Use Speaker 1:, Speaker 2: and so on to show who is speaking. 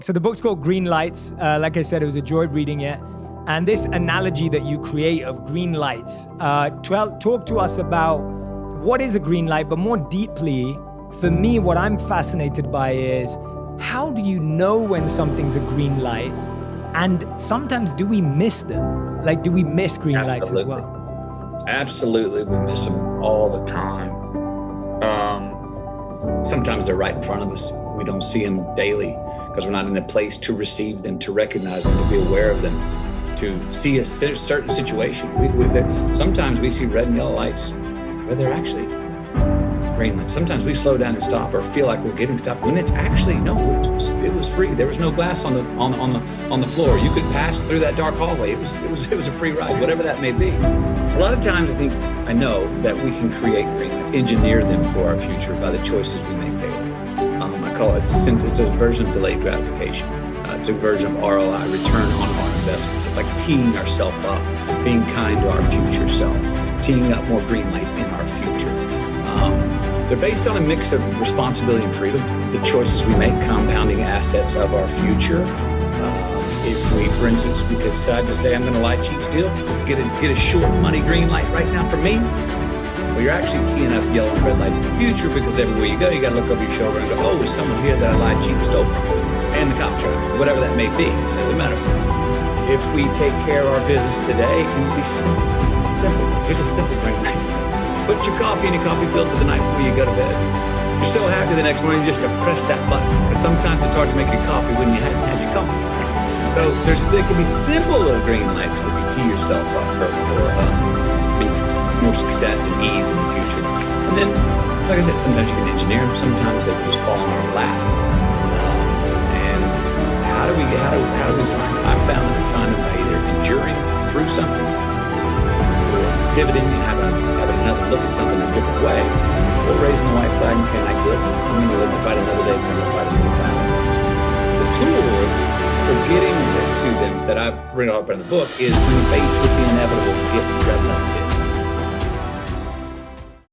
Speaker 1: So the book's called Green Lights. Like I said, it was a joy reading it. And this analogy that you create of green lights, talk to us about what is a green light, but more deeply, for me, what I'm fascinated by is how do you know when something's a green light? And sometimes do we miss them? Like, do we miss green lights as well?
Speaker 2: Absolutely, we miss them all the time. Sometimes they're right in front of us. We don't see them daily because we're not in a place to receive them, to recognize them, to be aware of them, to see a certain situation. Sometimes we see red and yellow lights where they're actually green lights. Sometimes we slow down and stop or feel like we're getting stopped when it's actually, no, it was free. There was no glass on the floor. You could pass through that dark hallway. It was a free ride, whatever that may be. A lot of times I know that we can create green lights, engineer them for our future by the choices we make daily. I call it, it's a version of delayed gratification. It's a version of ROI, return on our investments. It's like teeing ourselves up, being kind to our future self, teeing up more green lights in our future. They're based on a mix of responsibility and freedom, the choices we make, compounding assets of our future. If we, for instance, we could decide to say, I'm going to lie, cheat, steal, get a short money green light right now for me. Well, you're actually teeing up yellow and red lights in the future, because everywhere you go, you got to look over your shoulder and go, oh, there's someone here that I lied, cheated, stole from, and the cop driver, whatever that may be, as a metaphor. If we take care of our business today, it can be simple. Here's a simple green light. Put your coffee in your coffee filter the night before you go to bed. You're so happy the next morning just to press that button, because sometimes it's hard to make your coffee when you hadn't had your coffee. So there can be simple little green lights where you tee yourself up for more success and ease in the future. And then, like I said, sometimes you can engineer them, sometimes they can just fall in our lap. And how do we find them? I've found that we find them by either enduring through something, or pivoting and having another look at something in a different way, or raising the white flag and saying, I get it, I'm going to live and fight another day, I'm going to fight another battle. The tool for getting to them that I bring up in the book is when faced with the inevitable, get red light.